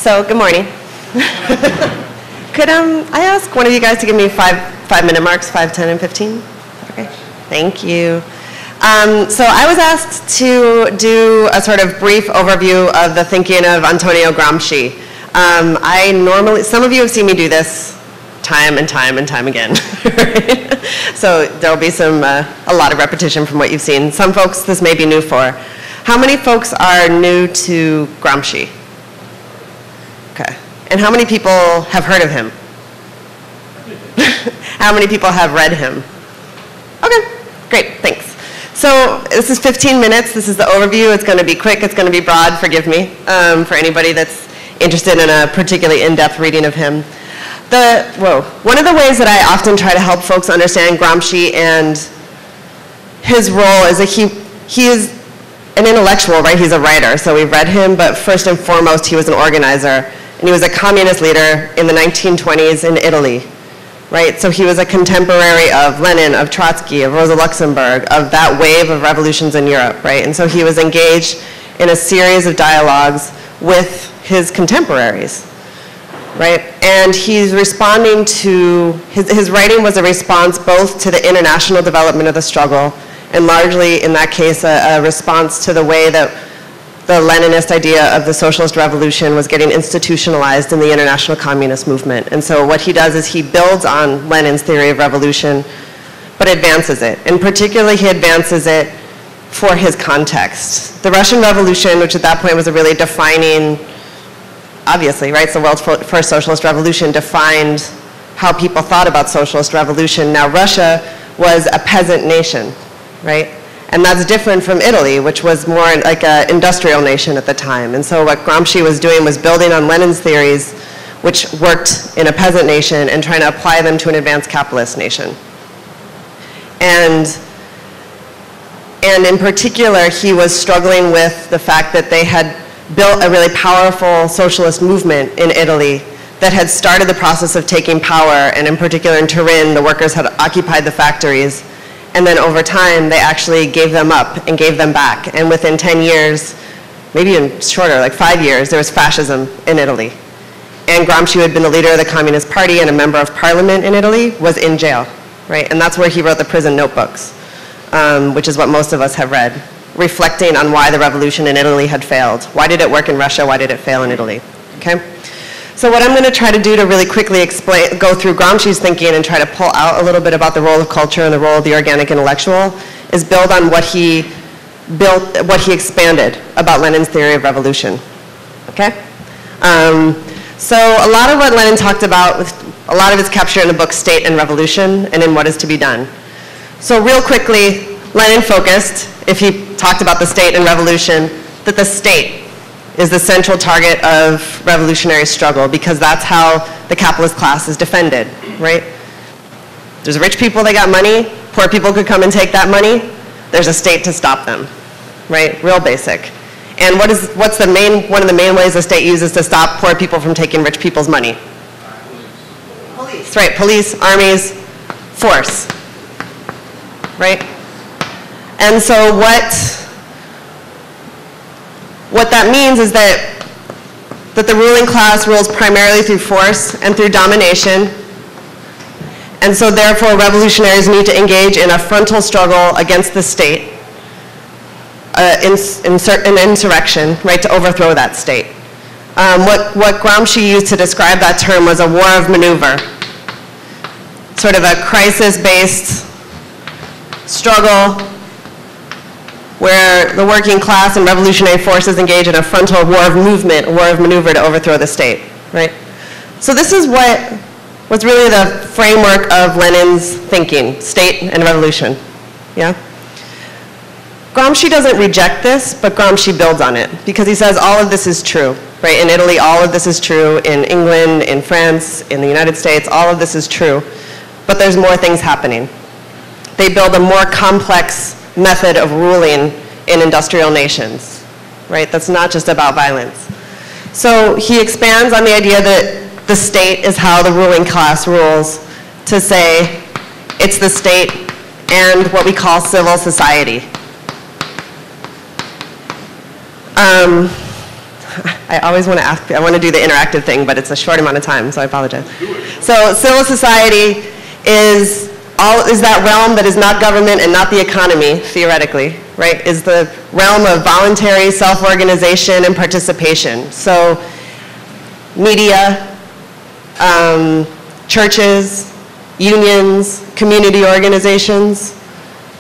So, good morning. Could I ask one of you guys to give me five-minute marks, 5, 10, and 15? Okay, thank you. So I was asked to do a sort of brief overview of the thinking of Antonio Gramsci. Some of you have seen me do this time and time and time again. So there'll be a lot of repetition from what you've seen. Some folks this may be new for. How many folks are new to Gramsci? Okay. And how many people have heard of him? How many people have read him? Okay, great, thanks. So this is 15 minutes. This is the overview. It's going to be quick. It's going to be broad. Forgive me for anybody that's interested in a particularly in-depth reading of him. One of the ways that I often try to help folks understand Gramsci and his role is that he is an intellectual, right? He's a writer, so we've read him, but first and foremost, he was an organizer. And he was a communist leader in the 1920s in Italy, right? So he was a contemporary of Lenin, of Trotsky, of Rosa Luxemburg, of that wave of revolutions in Europe, right? And so he was engaged in a series of dialogues with his contemporaries, right? And he's responding to, his writing was a response both to the international development of the struggle and largely, in that case, a response to the way that the Leninist idea of the socialist revolution was getting institutionalized in the international communist movement. And so what he does is he builds on Lenin's theory of revolution, but advances it. And particularly, he advances it for his context. The Russian Revolution, which at that point was a really defining, obviously, right? So the world's first socialist revolution defined how people thought about socialist revolution. Now, Russia was a peasant nation, right? And that's different from Italy, which was more like an industrial nation at the time. And so what Gramsci was doing was building on Lenin's theories, which worked in a peasant nation, and trying to apply them to an advanced capitalist nation. And in particular, he was struggling with the fact that they had built a really powerful socialist movement in Italy that had started the process of taking power, and in particular in Turin, the workers had occupied the factories. And then over time, they actually gave them up and gave them back. And within 10 years, maybe even shorter, like 5 years, there was fascism in Italy. And Gramsci, who had been the leader of the Communist Party and a member of parliament in Italy, was in jail, right? And that's where he wrote the prison notebooks, which is what most of us have read, reflecting on why the revolution in Italy had failed. Why did it work in Russia? Why did it fail in Italy? Okay? So what I'm going to try to do to really quickly go through Gramsci's thinking and try to pull out a little bit about the role of culture and the role of the organic intellectual is build on what he expanded about Lenin's theory of revolution. Okay? So a lot of what Lenin talked about, a lot of it's captured in the book State and Revolution and in What is to be Done. So real quickly, Lenin focused, if he talked about the state and revolution, that the state is the central target of revolutionary struggle because that's how the capitalist class is defended, right? There's rich people that got money, poor people could come and take that money, there's a state to stop them, right? Real basic. And what's one of the main ways the state uses to stop poor people from taking rich people's money? Police, right? Police, armies, force, right? And so what that means is that the ruling class rules primarily through force and through domination. And so therefore, revolutionaries need to engage in a frontal struggle against the state, an insurrection, right, to overthrow that state. What Gramsci used to describe that term was a war of maneuver, sort of a crisis-based struggle where the working class and revolutionary forces engage in a frontal war of movement, a war of maneuver to overthrow the state, right? So this is what was really the framework of Lenin's thinking, state and revolution, yeah? Gramsci doesn't reject this, but Gramsci builds on it because he says all of this is true, right? In Italy, all of this is true. In England, in France, in the United States, all of this is true, but there's more things happening. They build a more complex method of ruling in industrial nations, right? That's not just about violence. So he expands on the idea that the state is how the ruling class rules to say it's the state and what we call civil society. I always want to ask, I want to do the interactive thing, but it's a short amount of time, so I apologize. So civil society is that realm that is not government and not the economy, theoretically, right? Is the realm of voluntary self-organization and participation. So media, churches, unions, community organizations,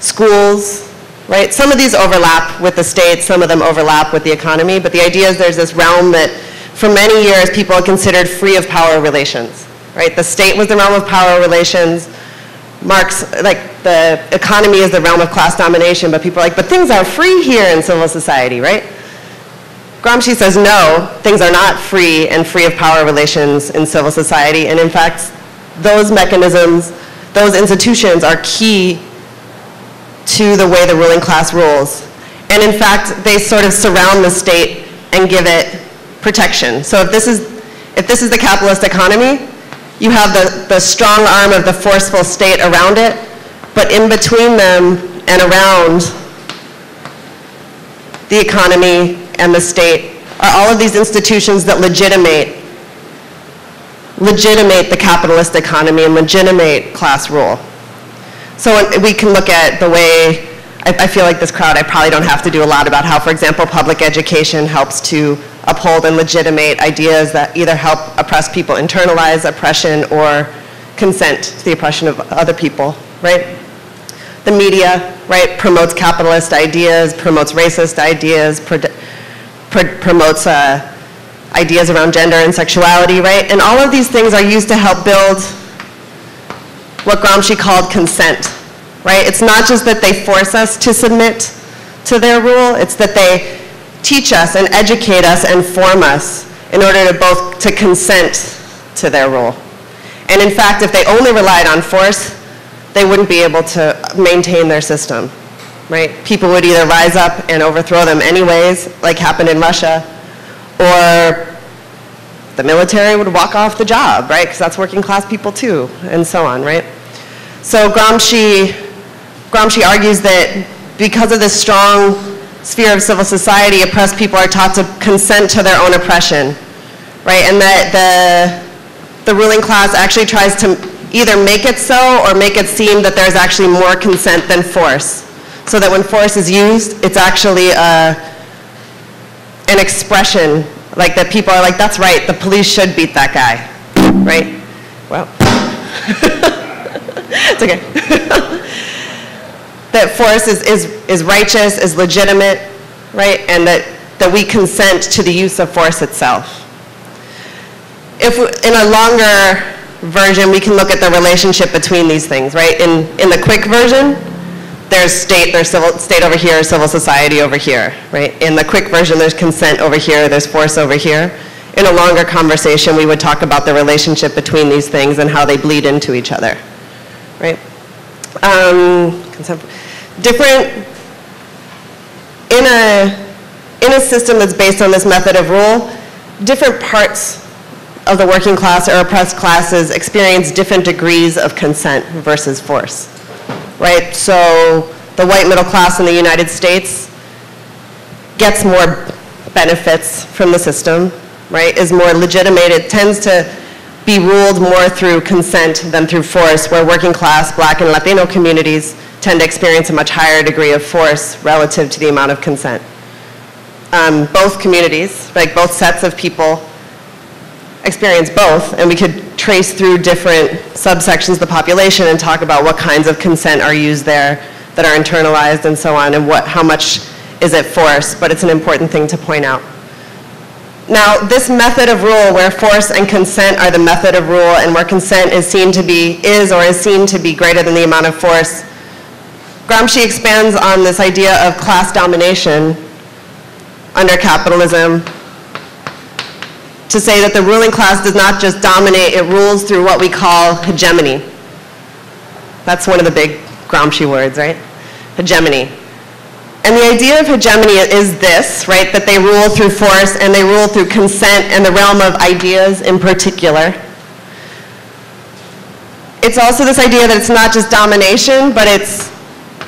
schools, right? Some of these overlap with the state, some of them overlap with the economy, but the idea is there's this realm that for many years people have considered free of power relations, right? The state was the realm of power relations. Marx, like the economy is the realm of class domination, but people are like, but things are free here in civil society, right? Gramsci says no, things are not free and free of power relations in civil society, and in fact, those mechanisms, those institutions are key to the way the ruling class rules. And in fact, they sort of surround the state and give it protection. So if this is the capitalist economy, you have the strong arm of the forceful state around it, but in between them and around the economy and the state are all of these institutions that legitimate the capitalist economy and legitimate class rule. So we can look at the way, I feel like this crowd, I probably don't have to do a lot about how, for example, public education helps to uphold and legitimate ideas that either help oppressed people internalize oppression or consent to the oppression of other people, right? The media, right, promotes capitalist ideas, promotes racist ideas, promotes ideas around gender and sexuality, right? And all of these things are used to help build what Gramsci called consent, right? It's not just that they force us to submit to their rule, it's that they teach us and educate us and form us in order to both to consent to their rule. And in fact, if they only relied on force, they wouldn't be able to maintain their system, right? People would either rise up and overthrow them anyways, like happened in Russia, or the military would walk off the job, right? Because that's working class people too, and so on, right? So Gramsci argues that because of this strong sphere of civil society, oppressed people are taught to consent to their own oppression, right? And that the ruling class actually tries to either make it so or make it seem that there's actually more consent than force. So that when force is used, it's actually an expression, like that people are like, that's right, the police should beat that guy, right? Well, it's okay. That force is righteous, is legitimate, right? And that we consent to the use of force itself. If in a longer version, we can look at the relationship between these things, right? In the quick version, there's state over here, civil society over here, right? In the quick version, there's consent over here, there's force over here. In a longer conversation, we would talk about the relationship between these things and how they bleed into each other, right? In a system that's based on this method of rule, different parts of the working class or oppressed classes experience different degrees of consent versus force, right? So the white middle class in the United States gets more benefits from the system, right? Is more legitimated, tends to be ruled more through consent than through force, where working class, Black and Latino communities tend to experience a much higher degree of force relative to the amount of consent. Both communities, like both sets of people, experience both, and we could trace through different subsections of the population and talk about what kinds of consent are used there that are internalized and so on, and how much is it force, but it's an important thing to point out. Now, this method of rule where force and consent are the method of rule and where consent is seen to be greater than the amount of force, Gramsci expands on this idea of class domination under capitalism to say that the ruling class does not just dominate, it rules through what we call hegemony. That's one of the big Gramsci words, right? Hegemony. And the idea of hegemony is this, right, that they rule through force and they rule through consent and the realm of ideas in particular. It's also this idea that it's not just domination, but it's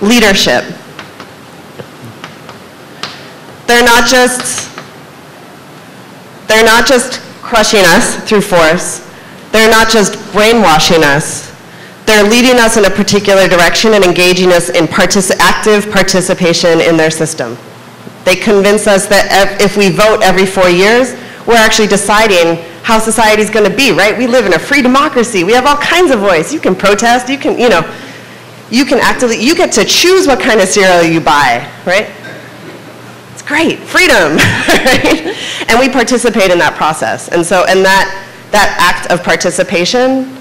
leadership. They're not just They're not just crushing us through force. They're not just brainwashing us. They're leading us in a particular direction and engaging us in active participation in their system. They convince us that if we vote every 4 years, we're actually deciding how society is going to be, right? We live in a free democracy. We have all kinds of voice. You can protest. You can, you get to choose what kind of cereal you buy, right? It's great, freedom, right? And we participate in that process. And that act of participation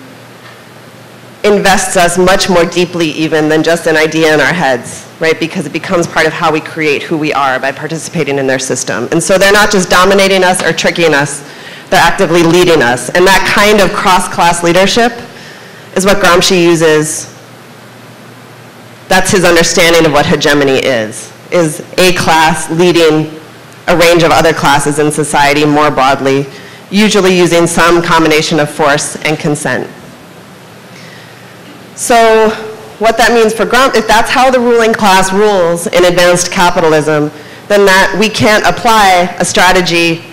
invests us much more deeply even than just an idea in our heads, right? Because it becomes part of how we create who we are by participating in their system. And so they're not just dominating us or tricking us, they're actively leading us. And that kind of cross-class leadership is what Gramsci uses. That's his understanding of what hegemony is a class leading a range of other classes in society more broadly, usually using some combination of force and consent. So what that means for Gramsci, if that's how the ruling class rules in advanced capitalism, then we can't apply a strategy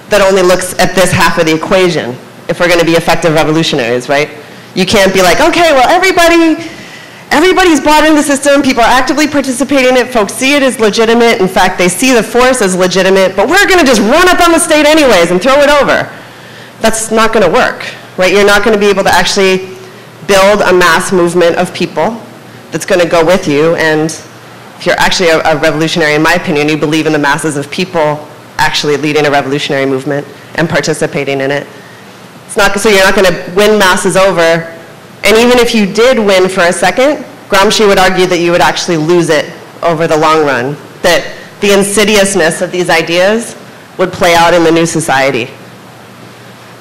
that only looks at this half of the equation if we're going to be effective revolutionaries, right? You can't be like, okay, well, everybody's bought into the system, people are actively participating in it, folks see it as legitimate, in fact, they see the force as legitimate, but we're going to just run up on the state anyways and throw it over. That's not going to work, right? You're not going to be able to actually build a mass movement of people that's going to go with you, and if you're actually a revolutionary, in my opinion, you believe in the masses of people actually leading a revolutionary movement and participating in it. So you're not going to win masses over, and even if you did win for a second, Gramsci would argue that you would actually lose it over the long run, that the insidiousness of these ideas would play out in the new society.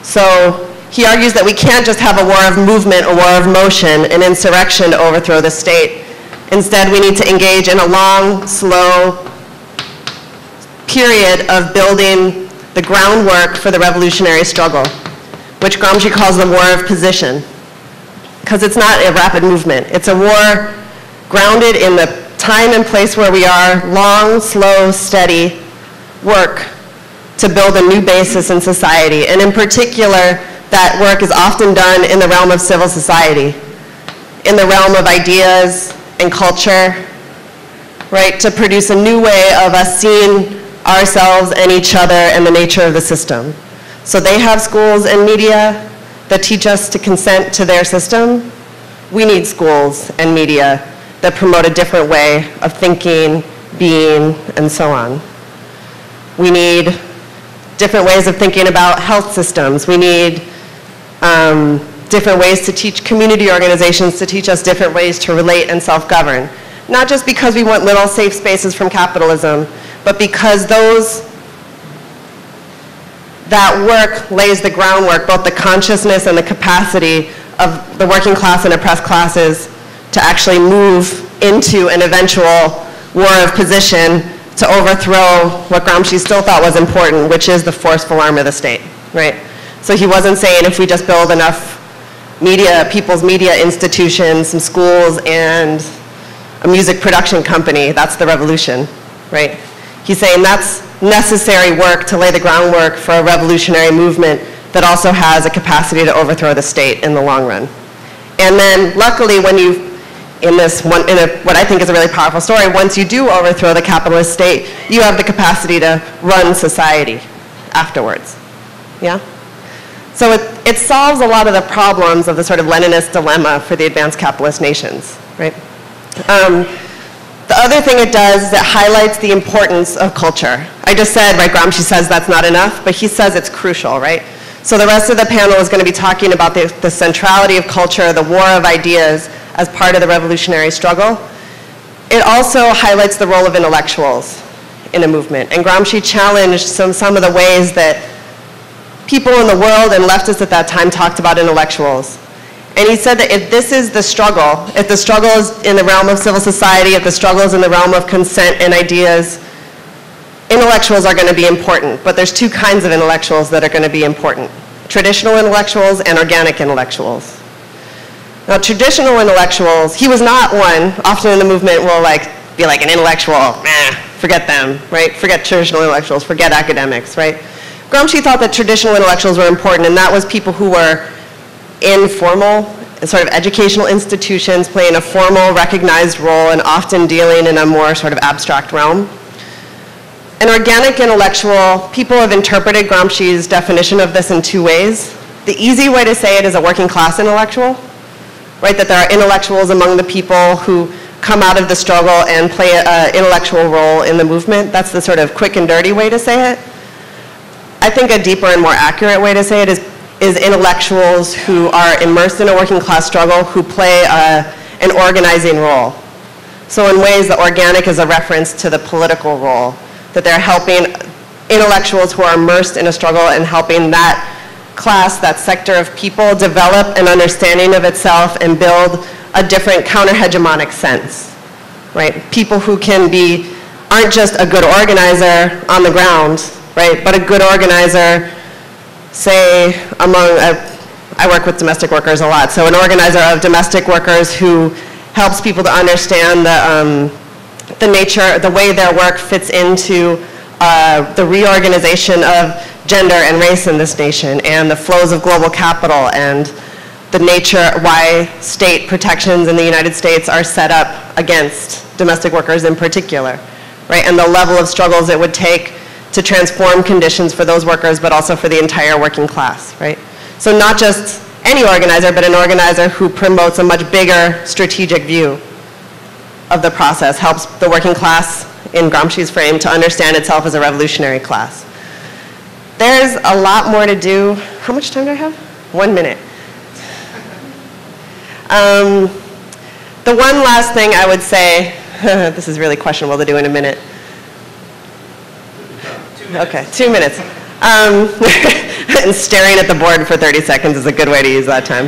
So he argues that we can't just have a war of movement, a war of motion, an insurrection to overthrow the state. Instead, we need to engage in a long, slow period of building the groundwork for the revolutionary struggle, which Gramsci calls the war of position. Because it's not a rapid movement. It's a war grounded in the time and place where we are, long, slow, steady work to build a new basis in society. And in particular, that work is often done in the realm of civil society, in the realm of ideas and culture, right, to produce a new way of us seeing ourselves and each other and the nature of the system. So they have schools and media that teach us to consent to their system. We need schools and media that promote a different way of thinking, being, and so on. We need different ways of thinking about health systems. We need different ways to teach community organizations to teach us different ways to relate and self-govern. Not just because we want little safe spaces from capitalism, but because that work lays the groundwork, both the consciousness and the capacity of the working class and oppressed classes to actually move into an eventual war of position to overthrow what Gramsci still thought was important, which is the forceful arm of the state, right? So he wasn't saying if we just build enough media, people's media institutions, some schools, and a music production company, that's the revolution, right? He's saying that's necessary work to lay the groundwork for a revolutionary movement that also has a capacity to overthrow the state in the long run. And then luckily when what I think is a really powerful story, once you do overthrow the capitalist state, you have the capacity to run society afterwards, yeah? So it solves a lot of the problems of the sort of Leninist dilemma for the advanced capitalist nations, right? The other thing it does is it highlights the importance of culture. I just said, right, Gramsci says that's not enough, but he says it's crucial, right? So the rest of the panel is going to be talking about the centrality of culture, the war of ideas as part of the revolutionary struggle. It also highlights the role of intellectuals in a movement. And Gramsci challenged some of the ways that people in the world and leftists at that time talked about intellectuals. And he said that if this is the struggle, if the struggle is in the realm of civil society, if the struggle is in the realm of consent and ideas, intellectuals are going to be important. But there's two kinds of intellectuals that are going to be important. Traditional intellectuals and organic intellectuals. Now, traditional intellectuals, he was not one, often in the movement will be like an intellectual, forget them, right? Forget traditional intellectuals, forget academics, right? Gramsci thought that traditional intellectuals were important, and that was people who were in formal sort of educational institutions, playing a formal, recognized role, and often dealing in a more sort of abstract realm. An organic intellectual, people have interpreted Gramsci's definition of this in two ways. The easy way to say it is a working class intellectual, right? That there are intellectuals among the people who come out of the struggle and play an intellectual role in the movement. That's the sort of quick and dirty way to say it. I think a deeper and more accurate way to say it is intellectuals who are immersed in a working class struggle who play an organizing role. So in ways, the organic is a reference to the political role, that they're helping intellectuals who are immersed in a struggle and helping that class, that sector of people, develop an understanding of itself and build a different counter-hegemonic sense, right? People who aren't just a good organizer on the ground, right, but a good organizer, say, I work with domestic workers a lot, so an organizer of domestic workers who helps people to understand the nature, the way their work fits into the reorganization of gender and race in this nation, and the flows of global capital, and the nature, why state protections in the United States are set up against domestic workers in particular, right? And the level of struggles it would take to transform conditions for those workers, but also for the entire working class, right? So not just any organizer, but an organizer who promotes a much bigger strategic view of the process, helps the working class, in Gramsci's frame, to understand itself as a revolutionary class. There's a lot more to do. How much time do I have? 1 minute. The one last thing I would say, this is really questionable to do in a minute. Okay, 2 minutes. And staring at the board for 30 seconds is a good way to use that time.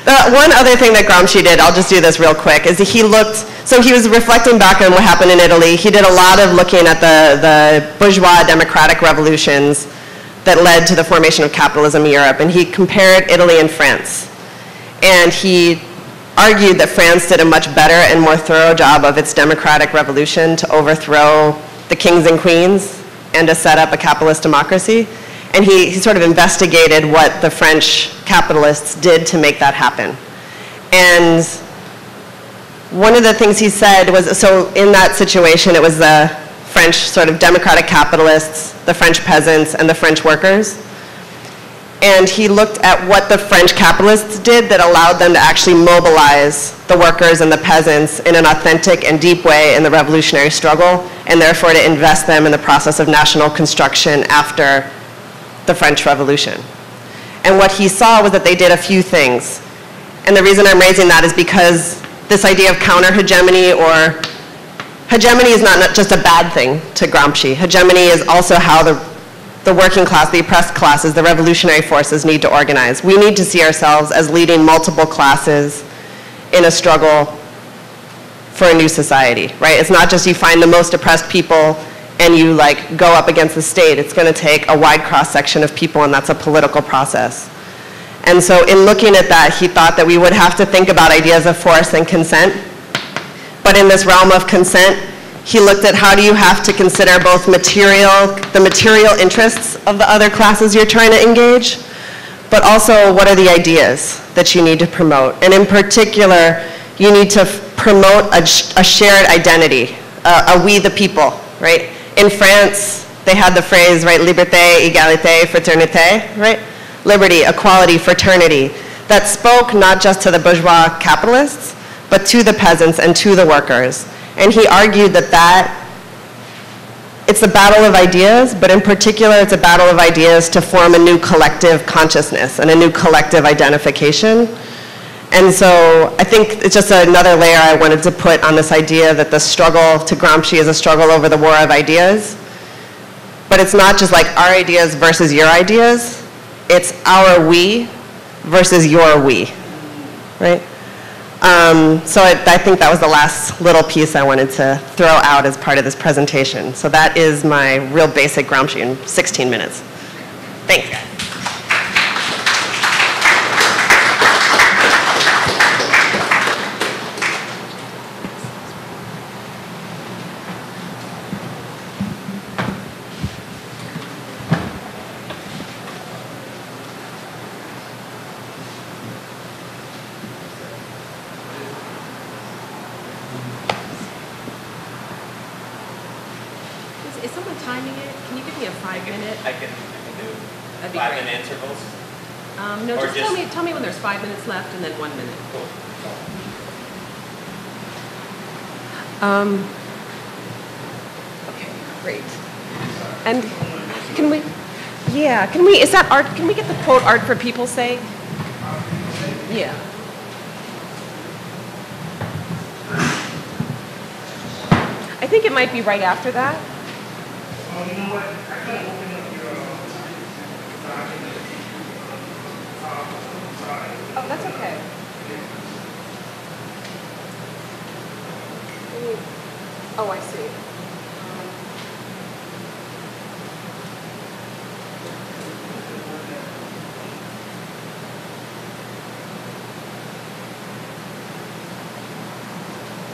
The one other thing that Gramsci did, I'll just do this real quick, is he was reflecting back on what happened in Italy. He did a lot of looking at the bourgeois democratic revolutions that led to the formation of capitalism in Europe, and he compared Italy and France. And he argued that France did a much better and more thorough job of its democratic revolution to overthrow the kings and queens and to set up a capitalist democracy. And he sort of investigated what the French capitalists did to make that happen. And one of the things he said was, so in that situation, it was the French sort of democratic capitalists, the French peasants, and the French workers. And he looked at what the French capitalists did that allowed them to actually mobilize the workers and the peasants in an authentic and deep way in the revolutionary struggle, and therefore to invest them in the process of national construction after the French Revolution. And what he saw was that they did a few things. And the reason I'm raising that is because this idea of counter-hegemony, or hegemony is not just a bad thing to Gramsci. Hegemony is also how the working class, the oppressed classes, the revolutionary forces need to organize. We need to see ourselves as leading multiple classes in a struggle for a new society, right? It's not just you find the most oppressed people and you go up against the state. It's going to take a wide cross-section of people, and that's a political process. And so in looking at that, he thought that we would have to think about ideas of force and consent. But in this realm of consent, he looked at how do you have to consider both the material interests of the other classes you're trying to engage, but also what are the ideas that you need to promote. And in particular, you need to promote a shared identity, a we the people, right? In France, they had the phrase, right, liberté, égalité, fraternité, right? Liberty, equality, fraternity, that spoke not just to the bourgeois capitalists, but to the peasants and to the workers. And he argued that it's a battle of ideas, but in particular, it's a battle of ideas to form a new collective consciousness and a new collective identification. And so I think it's just another layer I wanted to put on this idea that the struggle to Gramsci is a struggle over the war of ideas. But it's not just like our ideas versus your ideas. It's our we versus your we, right? So I think that was the last little piece I wanted to throw out as part of this presentation. So that is my real basic Gramsci in 16 minutes. Thanks, guys. someone timing it? Can you give me a 5-minute? I can do That'd be 5-minute intervals. No, just tell me when there's 5 minutes left and then 1 minute. Cool. Okay, great. And is that art? Can we get the quote "art for people's sake"? Yeah. I think it might be right after that. You know what? I can't open up your Oh, that's okay. Oh, I see.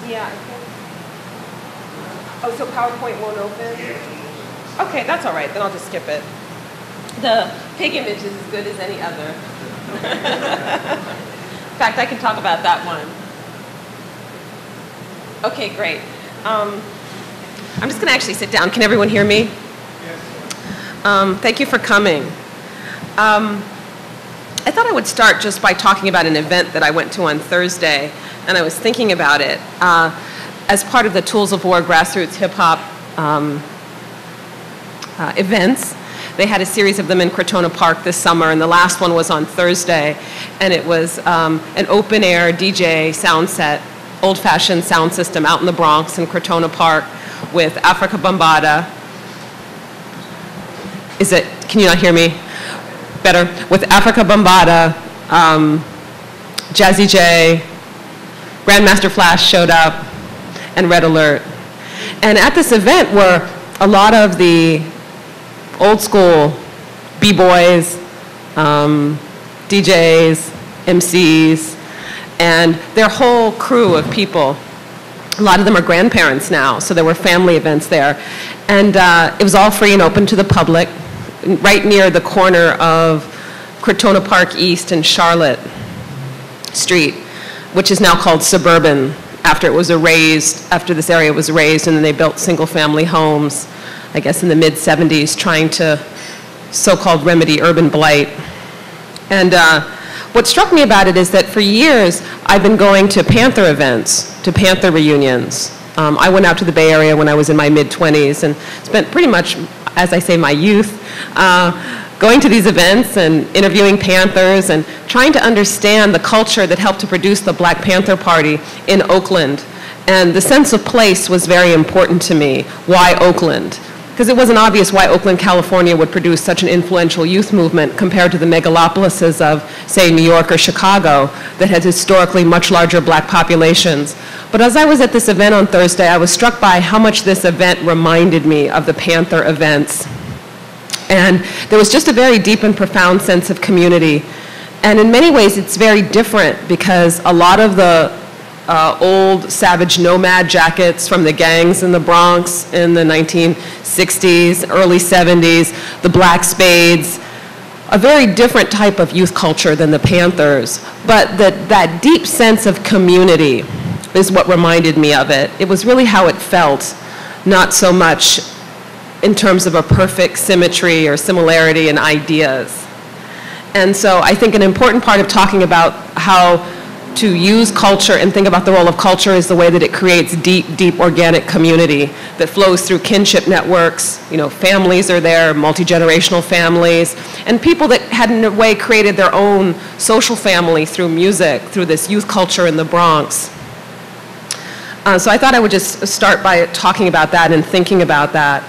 Yeah, I think. Oh, so PowerPoint won't open? Okay, that's all right. Then I'll just skip it. The pig image is as good as any other. In fact, I can talk about that one. Okay, great. I'm just going to actually sit down. Can everyone hear me? Yes. Thank you for coming. I thought I would start just by talking about an event that I went to on Thursday, and I was thinking about it as part of the Tools of War grassroots hip-hop events. They had a series of them in Crotona Park this summer, and the last one was on Thursday, and it was an open-air DJ sound set, old-fashioned sound system out in the Bronx in Crotona Park with Africa Bambaataa. Can you not hear me? Better? With Africa Bambaataa, Jazzy J, Grandmaster Flash showed up, and Red Alert. And at this event were a lot of the old school B-boys, DJs, MCs, and their whole crew of people. A lot of them are grandparents now, so there were family events there. And it was all free and open to the public, right near the corner of Crotona Park East and Charlotte Street, which is now called Suburban, after this area was raised, and then they built single-family homes, I guess in the mid-70s, trying to so-called remedy urban blight. And what struck me about it is that for years, I've been going to Panther events, to Panther reunions. I went out to the Bay Area when I was in my mid-20s and spent pretty much, as I say, my youth, going to these events and interviewing Panthers and trying to understand the culture that helped to produce the Black Panther Party in Oakland. And the sense of place was very important to me. Why Oakland? Because it wasn't obvious why Oakland, California would produce such an influential youth movement compared to the megalopolises of, say, New York or Chicago that had historically much larger black populations. But as I was at this event on Thursday, I was struck by how much this event reminded me of the Panther events. And there was just a very deep and profound sense of community. And in many ways, it's very different because a lot of the old savage nomad jackets from the gangs in the Bronx in the 1960s, early 70s, the black spades, a very different type of youth culture than the Panthers. But that deep sense of community is what reminded me of it. It was really how it felt, not so much in terms of a perfect symmetry or similarity in ideas. And so I think an important part of talking about how to use culture and think about the role of culture is the way that it creates deep, deep organic community that flows through kinship networks. You know, families are there, multi-generational families, and people that had in a way created their own social family through music, through this youth culture in the Bronx. So I thought I would just start by talking about that and thinking about that.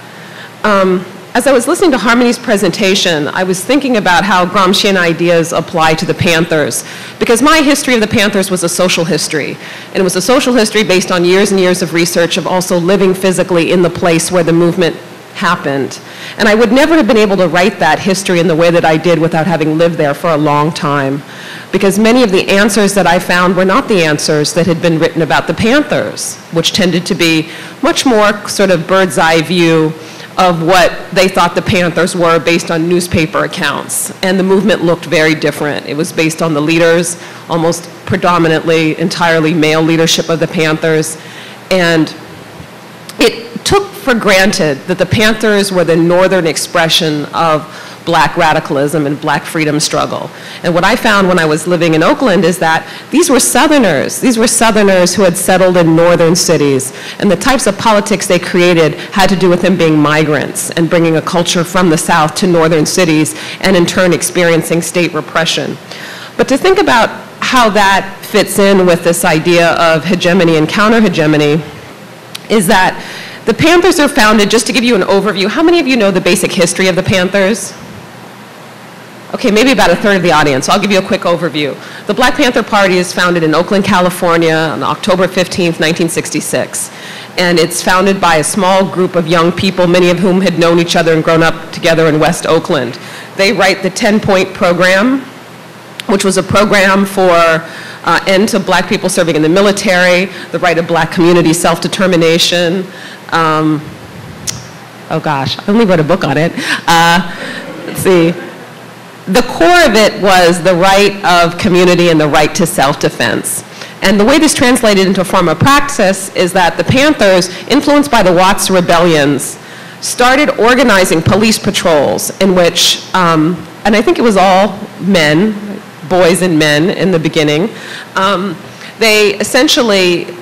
As I was listening to Harmony's presentation, I was thinking about how Gramscian ideas apply to the Panthers, because my history of the Panthers was a social history, and it was a social history based on years and years of research of also living physically in the place where the movement happened. And I would never have been able to write that history in the way that I did without having lived there for a long time, because many of the answers that I found were not the answers that had been written about the Panthers, which tended to be much more sort of bird's eye view of what they thought the Panthers were based on newspaper accounts. And the movement looked very different. It was based on the leaders, almost predominantly, entirely male leadership of the Panthers. And it took for granted that the Panthers were the northern expression of black radicalism and black freedom struggle. And what I found when I was living in Oakland is that these were Southerners. These were Southerners who had settled in northern cities. And the types of politics they created had to do with them being migrants and bringing a culture from the South to northern cities and in turn experiencing state repression. But to think about how that fits in with this idea of hegemony and counter-hegemony is that the Panthers are founded, just to give you an overview, how many of you know the basic history of the Panthers? Okay, maybe about a third of the audience, so I'll give you a quick overview. The Black Panther Party is founded in Oakland, California on October 15th, 1966. And it's founded by a small group of young people, many of whom had known each other and grown up together in West Oakland. They write the 10-point program, which was a program for end to black people serving in the military, the right of black community self-determination. Oh gosh, I only wrote a book on it. Let's see. The core of it was the right of community and the right to self-defense. And the way this translated into a form of praxis is that the Panthers, influenced by the Watts rebellions, started organizing police patrols in which, and I think it was all men, boys and men in the beginning, they essentially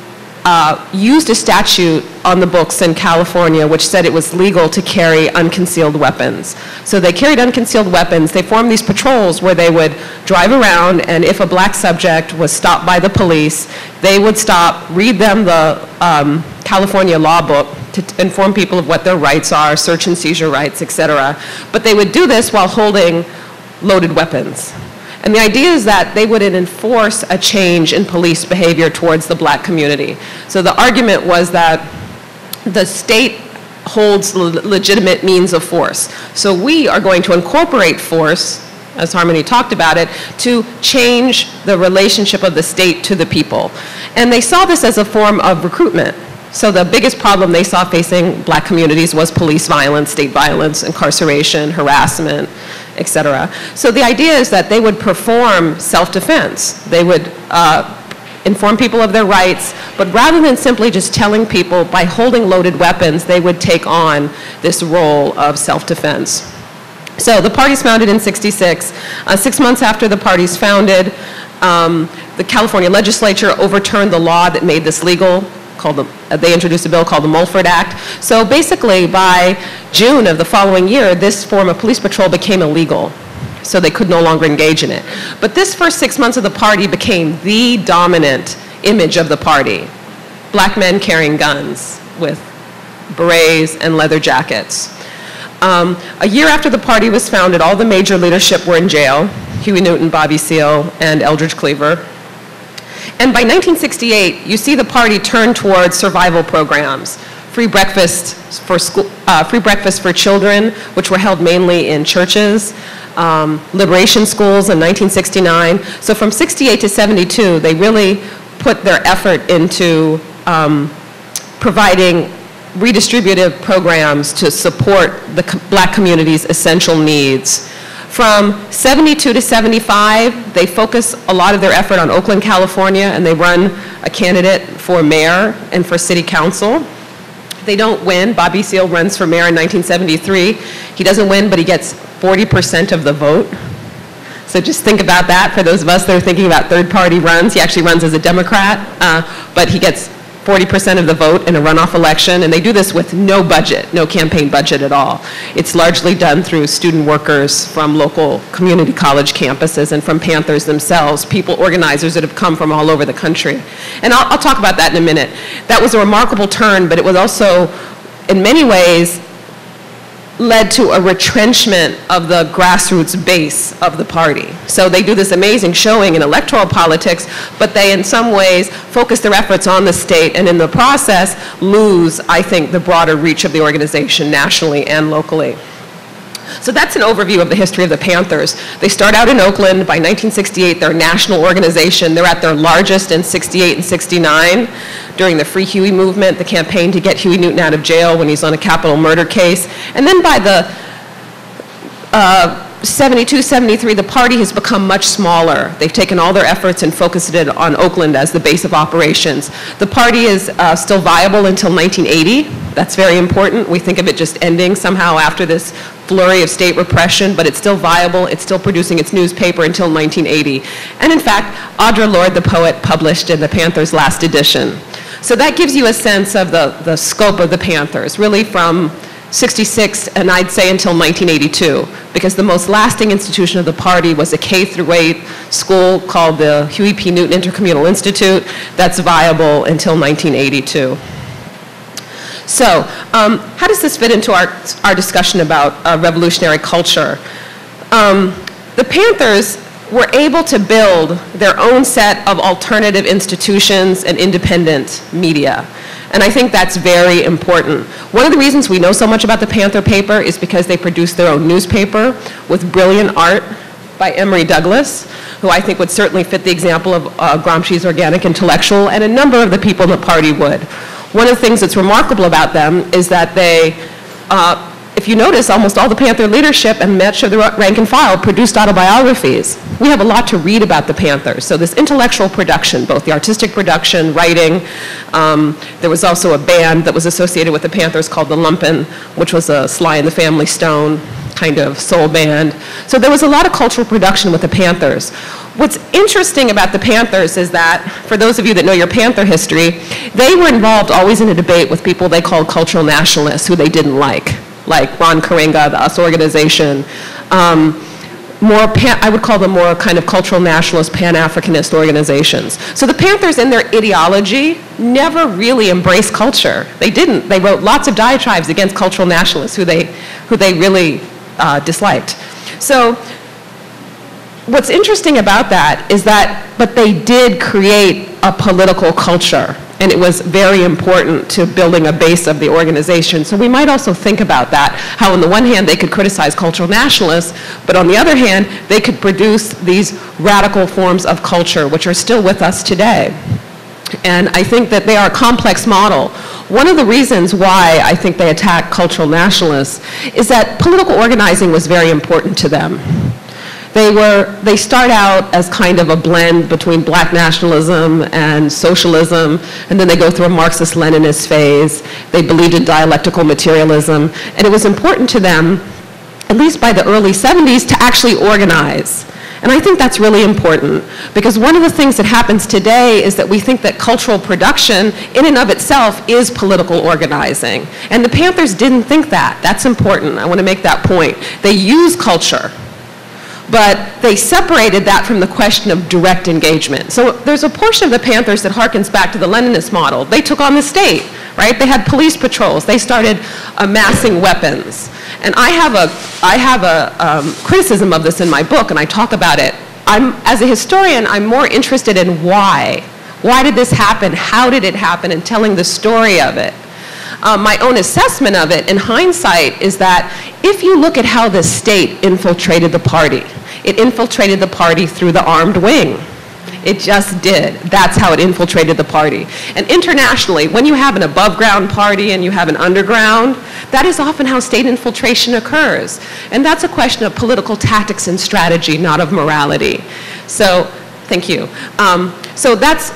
used a statute on the books in California which said it was legal to carry unconcealed weapons. So they carried unconcealed weapons. They formed these patrols where they would drive around, and if a black subject was stopped by the police, they would stop, read them the California law book to inform people of what their rights are, search and seizure rights, etc. But they would do this while holding loaded weapons. And the idea is that they would enforce a change in police behavior towards the black community. So the argument was that the state holds legitimate means of force. So we are going to incorporate force, as Harmony talked about it, to change the relationship of the state to the people. And they saw this as a form of recruitment. So the biggest problem they saw facing black communities was police violence, state violence, incarceration, harassment, etc. So the idea is that they would perform self-defense. They would inform people of their rights, but rather than simply just telling people by holding loaded weapons, they would take on this role of self-defense. So the party's founded in '66. 6 months after the party's founded, the California legislature overturned the law that made this legal. They introduced a bill called the Mulford Act. So basically, by June of the following year, this form of police patrol became illegal. So they could no longer engage in it. But this first 6 months of the party became the dominant image of the party. Black men carrying guns with berets and leather jackets. A year after the party was founded, all the major leadership were in jail. Huey Newton, Bobby Seale, and Eldridge Cleaver. And by 1968, you see the party turn towards survival programs, free breakfast for children, which were held mainly in churches, liberation schools in 1969. So from 68 to 72, they really put their effort into providing redistributive programs to support the black community's essential needs. From 72 to 75, they focus a lot of their effort on Oakland, California, and they run a candidate for mayor and for city council. They don't win. Bobby Seale runs for mayor in 1973. He doesn't win, but he gets 40% of the vote. So just think about that for those of us that are thinking about third-party runs. He actually runs as a Democrat, but he gets 40% of the vote in a runoff election, and they do this with no budget, no campaign budget at all. It's largely done through student workers from local community college campuses and from Panthers themselves, people, organizers that have come from all over the country. And I'll talk about that in a minute. That was a remarkable turn, but it was also, in many ways, led to a retrenchment of the grassroots base of the party. So they do this amazing showing in electoral politics, but they in some ways focus their efforts on the state, and in the process lose, I think, the broader reach of the organization nationally and locally. So that's an overview of the history of the Panthers. They start out in Oakland. By 1968, they're a national organization. They're at their largest in 68 and 69 during the Free Huey movement, the campaign to get Huey Newton out of jail when he's on a capital murder case. And then by the 72, 73, the party has become much smaller. They've taken all their efforts and focused it on Oakland as the base of operations. The party is still viable until 1980. That's very important. We think of it just ending somehow after this flurry of state repression, but it's still viable. It's still producing its newspaper until 1980. And in fact, Audre Lorde, the poet, published in the Panthers' last edition. So that gives you a sense of the scope of the Panthers, really from 66, and I'd say until 1982, because the most lasting institution of the party was a K-8 school called the Huey P. Newton Intercommunal Institute that's viable until 1982. So how does this fit into our discussion about revolutionary culture? The Panthers were able to build their own set of alternative institutions and independent media. And I think that's very important. One of the reasons we know so much about the Panther paper is because they produced their own newspaper with brilliant art by Emory Douglas, who I think would certainly fit the example of Gramsci's organic intellectual, and a number of the people in the party would. One of the things that's remarkable about them is that they, if you notice, almost all the Panther leadership and much of the rank and file produced autobiographies. We have a lot to read about the Panthers. So this intellectual production, both the artistic production, writing, there was also a band that was associated with the Panthers called the Lumpen, which was a Sly and the Family Stone kind of soul band. So there was a lot of cultural production with the Panthers. What's interesting about the Panthers is that, for those of you that know your Panther history, they were involved always in a debate with people they called cultural nationalists who they didn't like Ron Karenga, the US organization. I would call them more kind of cultural nationalist, Pan-Africanist organizations. So the Panthers, in their ideology, never really embraced culture. They didn't. They wrote lots of diatribes against cultural nationalists who they really disliked. So what's interesting about that is that, but they did create a political culture. And it was very important to building a base of the organization. So we might also think about that, how on the one hand they could criticize cultural nationalists, but on the other hand, they could produce these radical forms of culture, which are still with us today. And I think that they are a complex model. One of the reasons why I think they attack cultural nationalists is that political organizing was very important to them. They start out as kind of a blend between black nationalism and socialism, and then they go through a Marxist-Leninist phase. They believed in dialectical materialism, and it was important to them, at least by the early 70s, to actually organize. And I think that's really important, because one of the things that happens today is that we think that cultural production in and of itself is political organizing. And the Panthers didn't think that. That's important. I want to make that point. They use culture, but they separated that from the question of direct engagement. So there's a portion of the Panthers that harkens back to the Leninist model. They took on the state, right? They had police patrols. They started amassing weapons. And I have a criticism of this in my book, and I talk about it. As a historian, I'm more interested in why. Why did this happen? How did it happen? And telling the story of it. My own assessment of it, in hindsight, is that if you look at how the state infiltrated the party, it infiltrated the party through the armed wing. It just did. That's how it infiltrated the party. And internationally, when you have an above-ground party and you have an underground, that is often how state infiltration occurs. And that's a question of political tactics and strategy, not of morality. So, thank you. So that's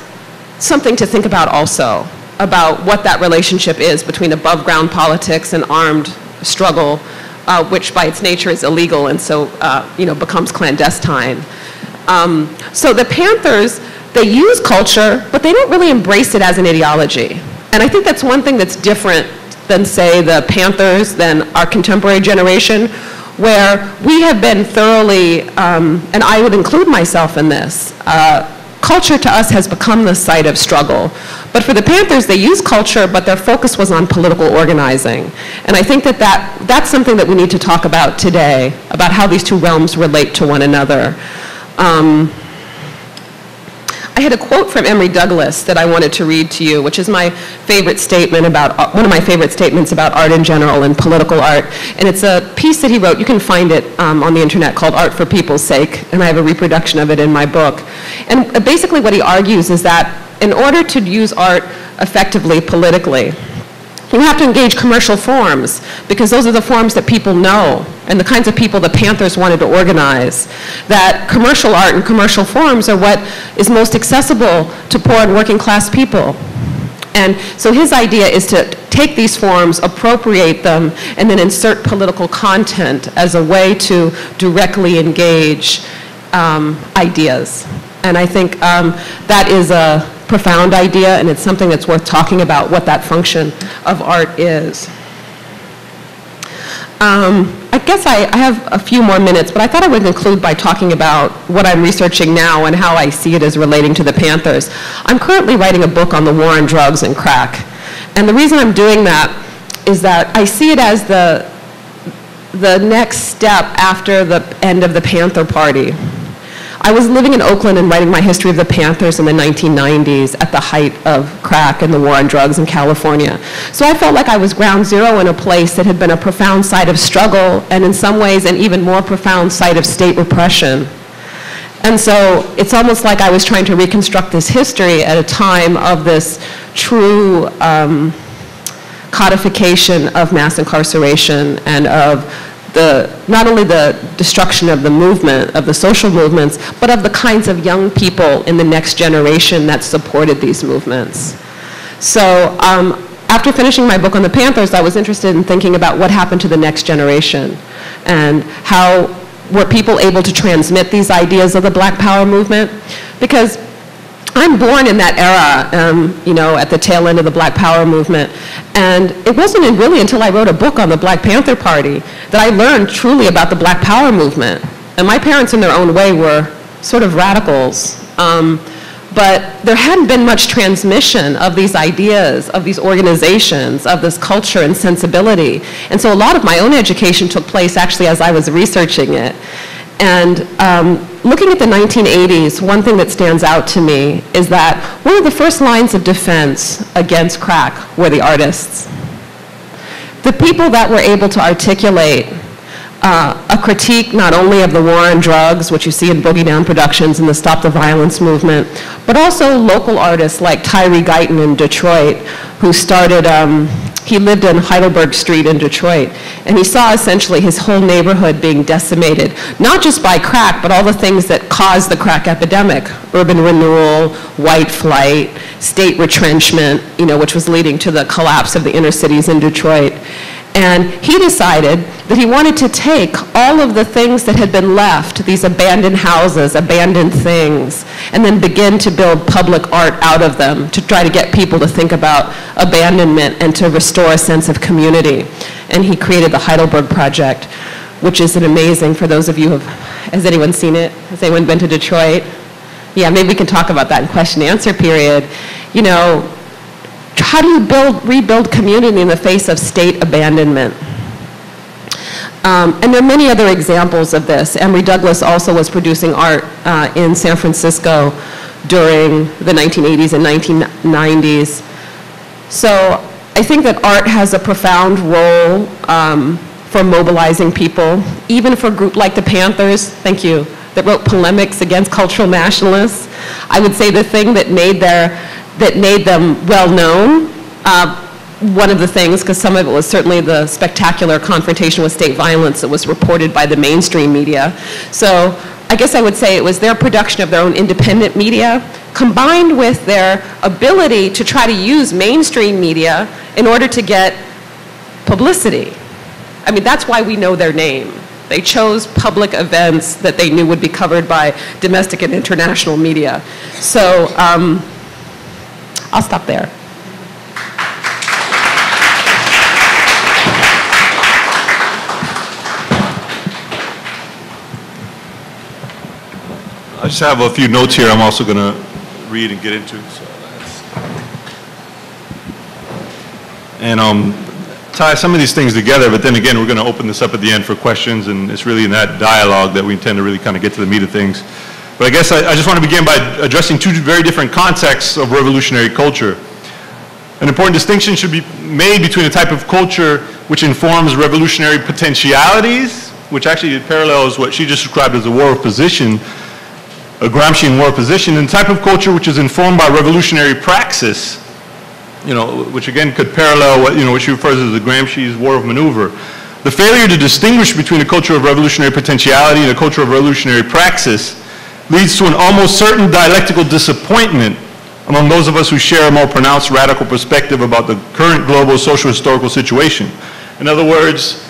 something to think about also, about what that relationship is between above-ground politics and armed struggle, which by its nature is illegal and so becomes clandestine. So the Panthers, they use culture, but they don't really embrace it as an ideology. And I think that's one thing that's different than, say, the Panthers, than our contemporary generation, where we have been thoroughly, and I would include myself in this, culture to us has become the site of struggle. But for the Panthers, they use culture, but their focus was on political organizing. And I think that that's something that we need to talk about today, about how these two realms relate to one another. I had a quote from Emory Douglas that I wanted to read to you, which is my favorite statement about, one of my favorite statements about art in general and political art. And it's a piece that he wrote, you can find it on the internet, called Art for People's Sake, and I have a reproduction of it in my book. And basically what he argues is that in order to use art effectively politically, you have to engage commercial forms, because those are the forms that people know. and the kinds of people the Panthers wanted to organize, that commercial art and commercial forms are what is most accessible to poor and working class people. And so his idea is to take these forms, appropriate them, and then insert political content as a way to directly engage ideas. And I think that is a profound idea, and it's something that's worth talking about, what that function of art is. I guess I have a few more minutes, but I thought I would conclude by talking about what I'm researching now and how I see it as relating to the Panthers. I'm currently writing a book on the war on drugs and crack. And the reason I'm doing that is that I see it as the next step after the end of the Panther Party. I was living in Oakland and writing my history of the Panthers in the 1990s at the height of crack and the war on drugs in California. So I felt like I was ground zero in a place that had been a profound site of struggle, and in some ways an even more profound site of state repression. And so it's almost like I was trying to reconstruct this history at a time of this true codification of mass incarceration and of not only the destruction of the movement, of the social movements, but of the kinds of young people in the next generation that supported these movements. So after finishing my book on the Panthers, I was interested in thinking about what happened to the next generation and how were people able to transmit these ideas of the Black Power movement? Because I'm born in that era, you know, at the tail end of the Black Power movement. And it wasn't really until I wrote a book on the Black Panther Party that I learned truly about the Black Power movement. And my parents, in their own way, were sort of radicals. But there hadn't been much transmission of these ideas, of these organizations, of this culture and sensibility. And so a lot of my own education took place actually as I was researching it. And looking at the 1980s, one thing that stands out to me is that one of the first lines of defense against crack were the artists. The people that were able to articulate a critique not only of the war on drugs, which you see in Boogie Down Productions and the Stop the Violence movement, but also local artists like Tyree Guyton in Detroit, who started, he lived in Heidelberg Street in Detroit, and he saw essentially his whole neighborhood being decimated, not just by crack, but all the things that caused the crack epidemic: urban renewal, white flight, state retrenchment, you know, which was leading to the collapse of the inner cities in Detroit. And he decided that he wanted to take all of the things that had been left, these abandoned houses, abandoned things, and then begin to build public art out of them to try to get people to think about abandonment and to restore a sense of community. And he created the Heidelberg Project, which is an amazing, for those of you who has anyone seen it? Has anyone been to Detroit? Yeah, maybe we can talk about that in question and answer period. You know, how do you rebuild community in the face of state abandonment? And there are many other examples of this. Emory Douglas also was producing art in San Francisco during the 1980s and 1990s. So I think that art has a profound role for mobilizing people, even for a group like the Panthers, thank you, that wrote polemics against cultural nationalists. I would say the thing that made them well known, one of the things, because some of it was certainly the spectacular confrontation with state violence that was reported by the mainstream media. So I guess I would say it was their production of their own independent media combined with their ability to try to use mainstream media in order to get publicity. I mean, that's why we know their name. They chose public events that they knew would be covered by domestic and international media. So I'll stop there. I just have a few notes here I'm also going to read and get into. So and tie some of these things together, but then again, we're going to open this up at the end for questions, and it's really in that dialogue that we intend to really kind of get to the meat of things. But I guess I just want to begin by addressing two very different contexts of revolutionary culture. An important distinction should be made between a type of culture which informs revolutionary potentialities, which actually parallels what she just described as a war of position, a Gramscian war of position, and a type of culture which is informed by revolutionary praxis, you know, which again could parallel what, you know, what she refers to as the Gramsci's war of maneuver. the failure to distinguish between a culture of revolutionary potentiality and a culture of revolutionary praxis leads to an almost certain dialectical disappointment among those of us who share a more pronounced radical perspective about the current global social historical situation. In other words,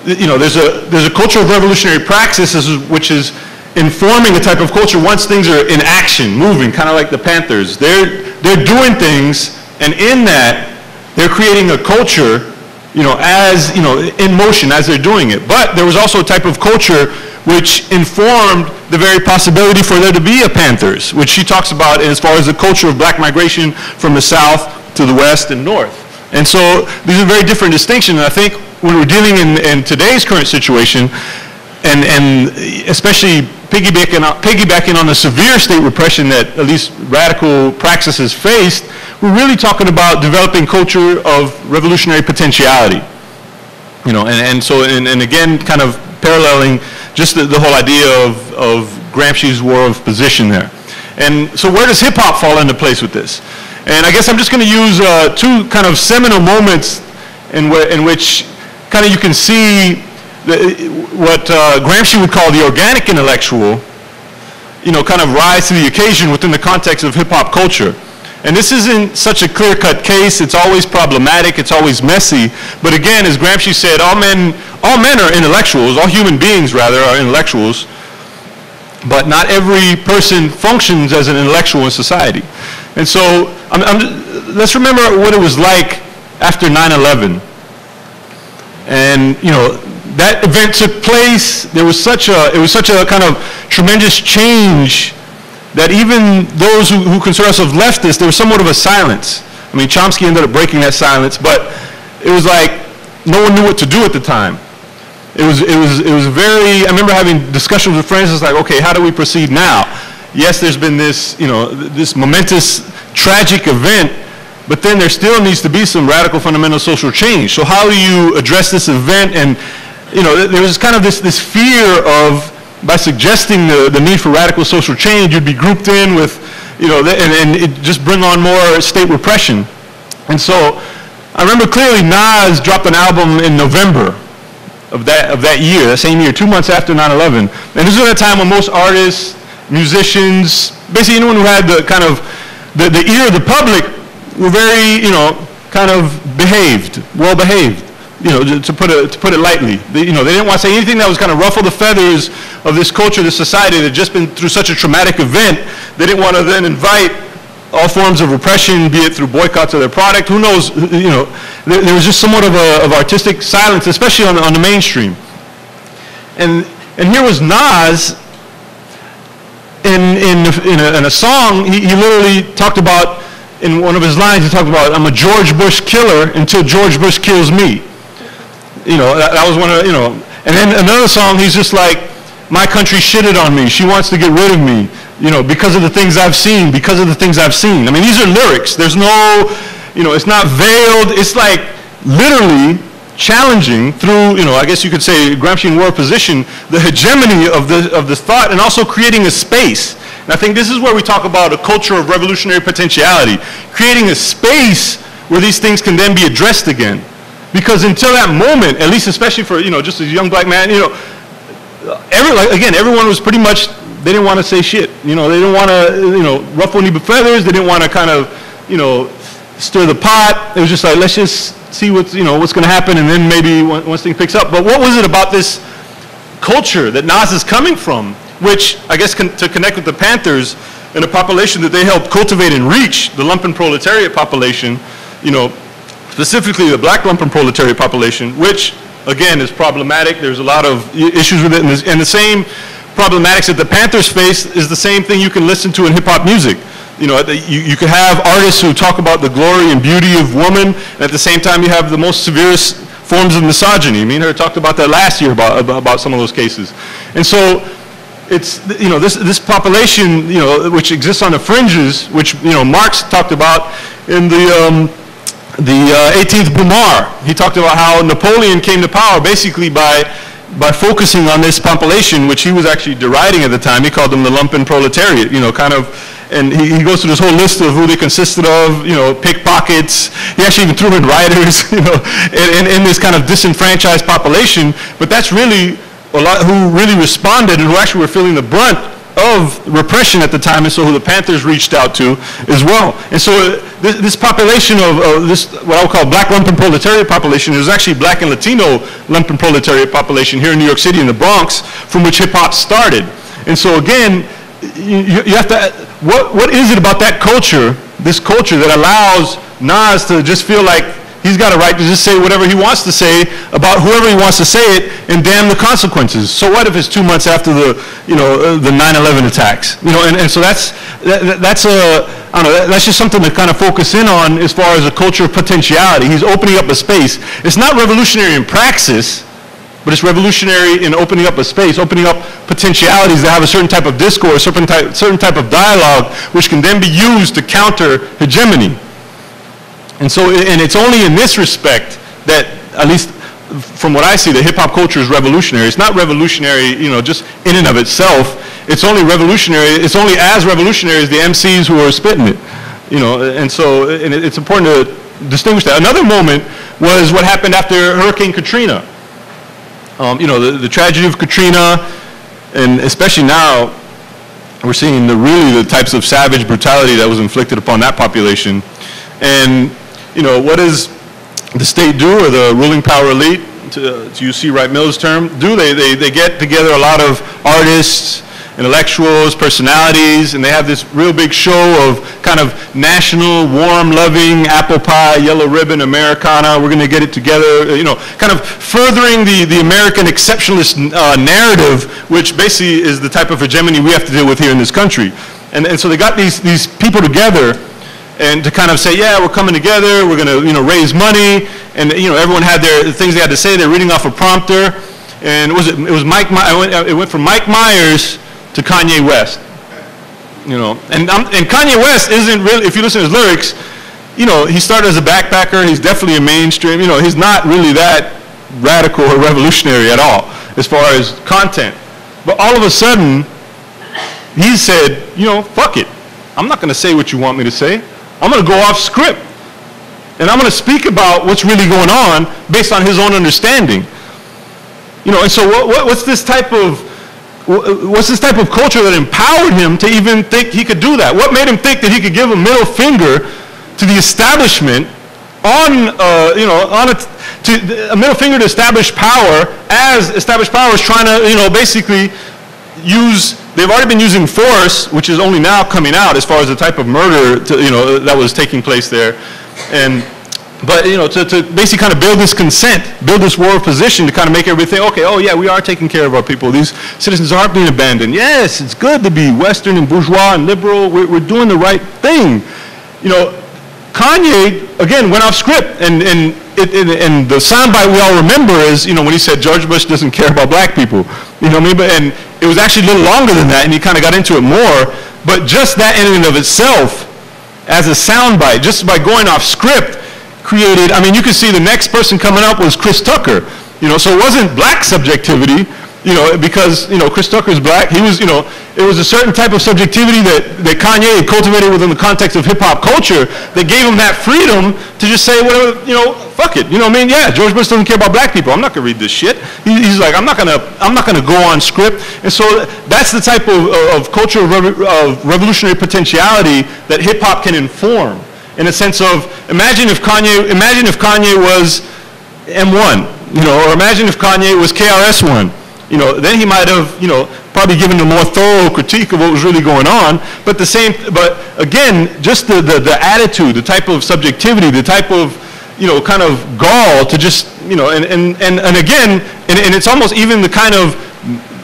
you know, there's a culture of revolutionary praxis which is informing a type of culture once things are in action, moving, kind of like the Panthers. They're doing things, and in that, they're creating a culture, you know, as, you know, in motion as they're doing it. But there was also a type of culture which informed the very possibility for there to be a Panthers, which she talks about as far as the culture of black migration from the South to the West and North. And so these are very different distinctions. And I think when we're dealing in today's current situation, and especially piggybacking on the severe state repression that at least radical praxis faced, we're really talking about developing culture of revolutionary potentiality. You know, and again, kind of paralleling just the whole idea of Gramsci's war of position there. And so where does hip hop fall into place with this? And I guess I'm just going to use two kind of seminal moments in which kind of you can see what Gramsci would call the organic intellectual, you know, kind of rise to the occasion within the context of hip hop culture. And this isn't such a clear-cut case. It's always problematic. It's always messy. But again, as Gramsci said, all men are intellectuals. All human beings, rather, are intellectuals. But not every person functions as an intellectual in society. And so let's remember what it was like after 9/11. And, you know, that event took place. It was such a kind of tremendous change that even those who consider themselves leftists, there was somewhat of a silence. I mean, Chomsky ended up breaking that silence, but it was like no one knew what to do at the time. It was very, I remember having discussions with friends. It's like, okay, how do we proceed now? Yes, there's been this, you know, this momentous, tragic event, but then there still needs to be some radical fundamental social change. So how do you address this event? And, you know, there was kind of this fear of, by suggesting the need for radical social change, you'd be grouped in with, you know, and it just bring on more state repression. And so I remember clearly Nas dropped an album in November of that year, that same year, 2 months after 9/11. And this was at a time when most artists, musicians, basically anyone who had the kind of the ear of the public were very, you know, kind of behaved, well behaved. You know, to put it lightly. They didn't want to say anything that was kind of ruffle the feathers of this culture, this society that had just been through such a traumatic event. They didn't want to then invite all forms of repression, be it through boycotts of their product. Who knows? You know, there was just somewhat of artistic silence, especially on the mainstream. And here was Nas in a song. He literally talked about, in one of his lines, he talked about, "I'm a George Bush killer until George Bush kills me." You know, that was one of, you know, and then another song, he's just like, "My country shitted on me. She wants to get rid of me, you know, because of the things I've seen, because of the things I've seen." I mean, these are lyrics. There's no, you know, it's not veiled. It's like literally challenging through, you know, I guess you could say Gramscian war position, the hegemony of this thought, and also creating a space. And I think this is where we talk about a culture of revolutionary potentiality, creating a space where these things can then be addressed again. Because until that moment, at least especially for, you know, just a young black man, you know, everyone was pretty much, they didn't want to say shit. You know, they didn't want to, you know, ruffle any feathers. They didn't want to kind of, you know, stir the pot. It was just like, let's just see what's going to happen, and then maybe once things picks up. But what was it about this culture that Nas is coming from, which I guess to connect with the Panthers and a population that they helped cultivate and reach, the lumpen proletariat population, you know, specifically the black lumpen proletariat population, which again is problematic. There's a lot of issues with it, and the same problematics that the Panthers face is the same thing you can listen to in hip hop music. You know, you could have artists who talk about the glory and beauty of woman, and at the same time you have the most severest forms of misogyny. Me and her talked about that last year about some of those cases. And so it's, you know, this population, you know, which exists on the fringes, which, you know, Marx talked about in the 18th Brumaire. He talked about how Napoleon came to power basically by focusing on this population, which he was actually deriding at the time. He called them the lumpen proletariat, you know, kind of, and he goes through this whole list of who they consisted of, you know, pickpockets. He actually even threw in rioters, you know, in this kind of disenfranchised population. But that's really a lot who really responded and who actually were feeling the brunt of repression at the time, and so who the Panthers reached out to as well. And so this population of this, what I would call black lumpen proletariat population, is actually black and Latino lumpen proletariat population here in New York City in the Bronx, from which hip hop started. And so again, you have to, what is it about that culture, this culture that allows Nas to just feel like he's got a right to just say whatever he wants to say about whoever he wants to say it, and damn the consequences. So what if it's 2 months after the, you know, the 9/11 attacks? You know, and so that's I don't know, that's just something to kind of focus in on as far as a culture of potentiality. He's opening up a space. It's not revolutionary in praxis, but it's revolutionary in opening up a space, opening up potentialities that have a certain type of discourse, certain type of dialogue, which can then be used to counter hegemony. And so, and it's only in this respect that, at least from what I see, the hip-hop culture is revolutionary. It's not revolutionary, you know, just in and of itself. It's only revolutionary, it's only as revolutionary as the MCs who are spitting it, you know, and so it's important to distinguish that. Another moment was what happened after Hurricane Katrina. You know, the tragedy of Katrina, and especially now, we're seeing really the types of savage brutality that was inflicted upon that population. And, you know, what does the state do, or the ruling power elite, to use C. Wright Mills' term, do? They get together a lot of artists, intellectuals, personalities, and they have this real big show of kind of national, warm, loving, apple pie, yellow ribbon, Americana, we're going to get it together, you know, kind of furthering the American exceptionalist narrative, which basically is the type of hegemony we have to deal with here in this country. And so they got these people together, and to kind of say, yeah, we're coming together, we're going to, you know, raise money, and, you know, everyone had their things they had to say. They're reading off a prompter, and it went from Mike Myers to Kanye West, you know, and Kanye West isn't really, if you listen to his lyrics, you know, he started as a backpacker, he's definitely a mainstream, you know, he's not really that radical or revolutionary at all as far as content. But all of a sudden, he said, you know, fuck it, I'm not going to say what you want me to say, I'm going to go off script, and I'm going to speak about what's really going on based on his own understanding. You know, and so what's this type of culture that empowered him to even think he could do that? What made him think that he could give a middle finger to the establishment you know, a middle finger to established power, as established power is trying to, you know, basically use, they've already been using force, which is only now coming out as far as the type of murder, you know, that was taking place there. But, you know, to basically kind of build this consent, build this war of position to kind of make everybody think, okay, oh yeah, we are taking care of our people. These citizens aren't being abandoned. Yes, it's good to be Western and bourgeois and liberal. We're doing the right thing. You know, Kanye, again, went off script. And the soundbite we all remember is, you know, when he said George Bush doesn't care about black people. You know what I mean? And it was actually a little longer than that, and he kind of got into it more. But just that in and of itself, as a soundbite, just by going off script, created, I mean, you can see the next person coming up was Chris Tucker, you know, so it wasn't black subjectivity, you know, because, you know, Chris Tucker's black, he was, you know, it was a certain type of subjectivity that Kanye had cultivated within the context of hip-hop culture that gave him that freedom to just say whatever, you know, fuck it, you know what I mean? Yeah, George Bush doesn't care about black people, I'm not going to read this shit. He's like, I'm not going to go on script. And so that's the type of culture of revolutionary potentiality that hip-hop can inform. In a sense of, imagine if Kanye was M1, you know, or imagine if Kanye was KRS-One, you know, then he might have, you know, probably given a more thorough critique of what was really going on. But again, just the attitude, the type of subjectivity, the type of, you know, kind of gall to just, you know, and again, and it's almost even the kind of,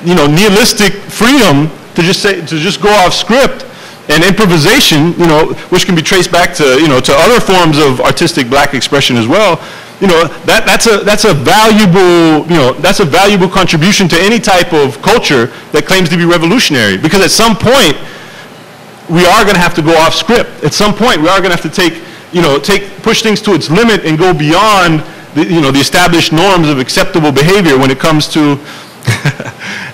you know, nihilistic freedom to just go off script. And improvisation, you know, which can be traced back to, you know, to other forms of artistic black expression as well. You know, that's a valuable, you know, that's a valuable contribution to any type of culture that claims to be revolutionary. Because at some point, we are going to have to go off script. At some point, we are going to have to push things to its limit and go beyond the, you know, the established norms of acceptable behavior when it comes to.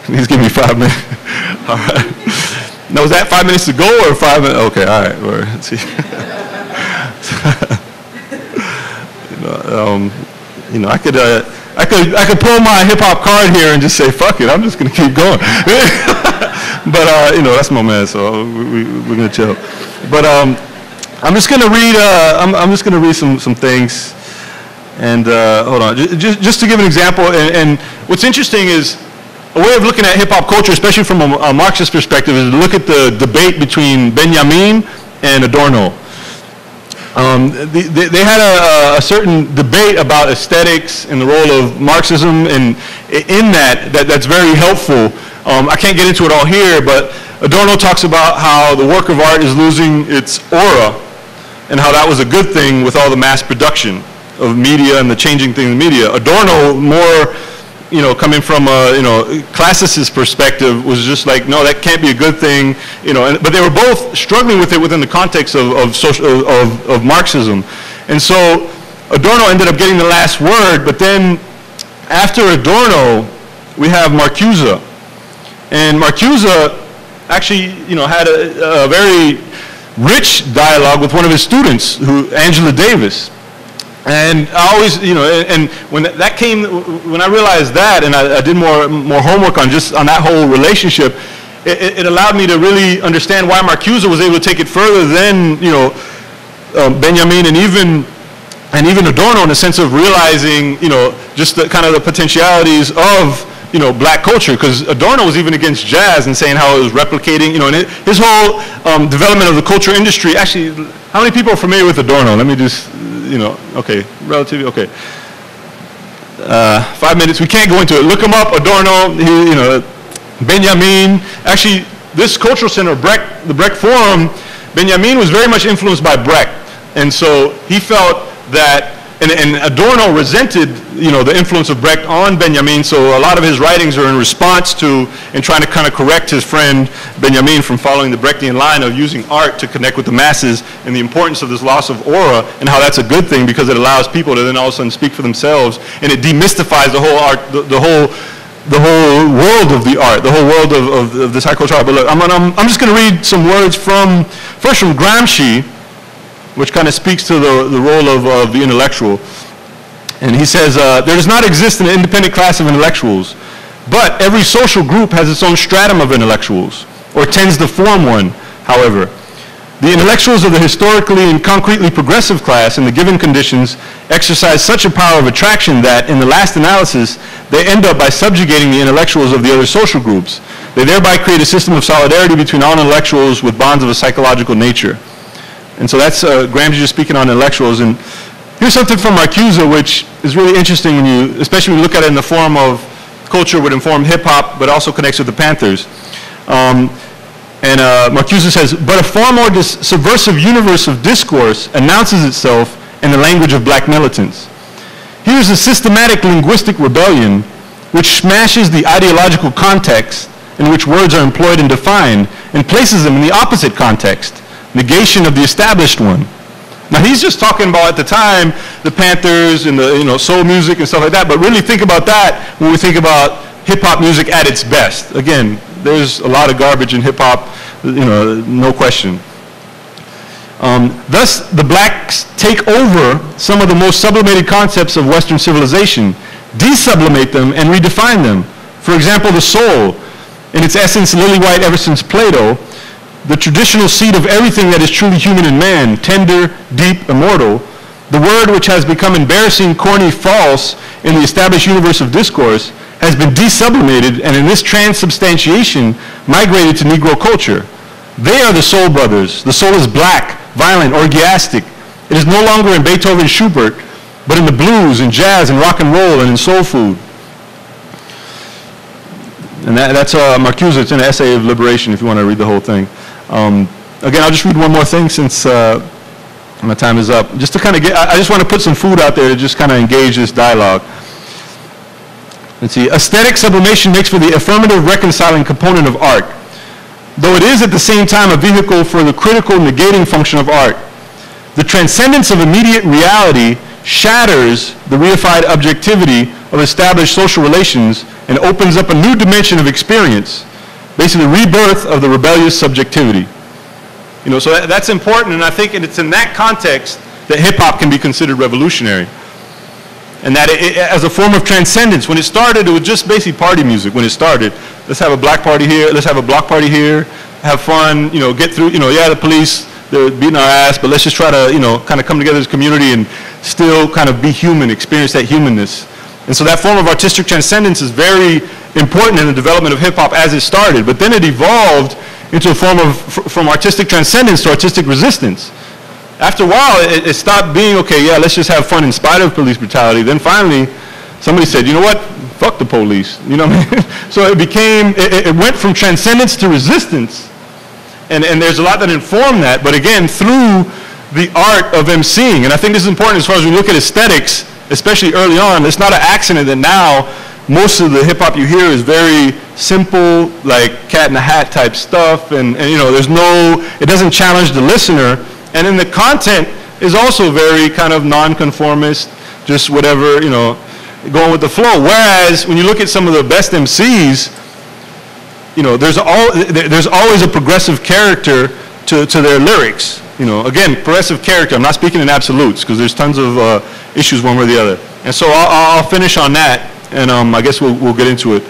Please give me 5 minutes. All right. Now, was that 5 minutes to go or 5 minutes? Okay, all right. Let's see. I could pull my hip hop card here and just say, fuck it, I'm just gonna keep going. But that's my man, so we're gonna chill. But I'm just gonna read. I'm just gonna read some things. And hold on, just to give an example. And what's interesting is a way of looking at hip hop culture, especially from a Marxist perspective, is to look at the debate between Benjamin and Adorno. They had a certain debate about aesthetics and the role of Marxism, and in that's very helpful. I can't get into it all here, but Adorno talks about how the work of art is losing its aura, and how that was a good thing with all the mass production of media and the changing thing in media. Adorno, more, coming from a, classicist perspective, was just like, no, that can't be a good thing, but they were both struggling with it within the context of Marxism. And so Adorno ended up getting the last word, but then after Adorno, we have Marcuse. And Marcuse actually, had a very rich dialogue with one of his students, Angela Davis. And I always, and when that came, when I realized that, and I did more homework on that whole relationship, it allowed me to really understand why Marcuse was able to take it further than, Benjamin and even Adorno, in the sense of realizing, just the kind of the potentialities of, black culture, because Adorno was even against jazz and saying how it was replicating, and his whole development of the culture industry. Actually, how many people are familiar with Adorno? Let me just, okay, relatively, okay. 5 minutes, we can't go into it. Look him up, Adorno, Benjamin. Actually, this cultural center, the Brecht Forum, Benjamin was very much influenced by Brecht. And so he felt that, and Adorno resented, the influence of Brecht on Benjamin, so a lot of his writings are in response to and trying to kind of correct his friend Benjamin from following the Brechtian line of using art to connect with the masses, and the importance of this loss of aura, and how that's a good thing because it allows people to then all of a sudden speak for themselves, and it demystifies the whole art, the whole world of the art, the whole world of this high culture art. But look, I'm just going to read some words first from Gramsci, which kind of speaks to the role of the intellectual. And he says, there does not exist an independent class of intellectuals, but every social group has its own stratum of intellectuals, or tends to form one, however. The intellectuals of the historically and concretely progressive class in the given conditions exercise such a power of attraction that, in the last analysis, they end up by subjugating the intellectuals of the other social groups. They thereby create a system of solidarity between all intellectuals with bonds of a psychological nature. And so that's Gramsci just speaking on intellectuals. And here's something from Marcuse, which is really interesting especially when you look at it in the form of culture would inform hip-hop, but also connects with the Panthers. Marcuse says, but a far more subversive universe of discourse announces itself in the language of black militants. Here is a systematic linguistic rebellion which smashes the ideological context in which words are employed and defined and places them in the opposite context, negation of the established one. Now he's just talking about at the time the Panthers and the soul music and stuff like that, but really think about that when we think about hip-hop music at its best. Again, there's a lot of garbage in hip-hop, no question. Thus, the blacks take over some of the most sublimated concepts of Western civilization, desublimate them, and redefine them. For example, the soul, in its essence lily-white ever since Plato, the traditional seed of everything that is truly human in man, tender, deep, immortal, the word which has become embarrassing, corny, false in the established universe of discourse, has been desublimated and in this transubstantiation migrated to Negro culture. They are the soul brothers. The soul is black, violent, orgiastic. It is no longer in Beethoven and Schubert, but in the blues and jazz and rock and roll and in soul food. And that's Marcuse. It's an essay of liberation if you want to read the whole thing. Again, I'll just read one more thing since my time is up. Just to kind of I just want to put some food out there to just kind of engage this dialogue. Let's see. Aesthetic sublimation makes for the affirmative reconciling component of art, though it is at the same time a vehicle for the critical negating function of art. The transcendence of immediate reality shatters the reified objectivity of established social relations and opens up a new dimension of experience. basically the rebirth of the rebellious subjectivity. You know, so that's important, and I think it's in that context that hip-hop can be considered revolutionary. And that as a form of transcendence. When it started, it was just basically party music when it started. Let's have a black party here, let's have a block party here, have fun, you know, get through, you know, yeah, the police, they're beating our ass, but let's just try to, you know, kind of come together as a community and still kind of be human, experience that humanness. And so that form of artistic transcendence is very important in the development of hip-hop as it started. But then it evolved into a form of, from artistic transcendence to artistic resistance. After a while, it stopped being, okay, yeah, let's just have fun in spite of police brutality. Then finally, somebody said, you know what, fuck the police. You know what I mean? So it became, it went from transcendence to resistance. And there's a lot that informed that, but again, through the art of emceeing. And I think this is important as far as we look at aesthetics, especially early on. It's not an accident that now most of the hip-hop you hear is very simple, like cat in the hat type stuff, and you know, there's no, it doesn't challenge the listener. And then the content is also very kind of non-conformist, just whatever, you know, going with the flow. Whereas when you look at some of the best MCs, you know, there's always a progressive character to their lyrics. You know, again, progressive character. I'm not speaking in absolutes because there's tons of issues one way or the other. And so I'll finish on that, and I guess we'll get into it.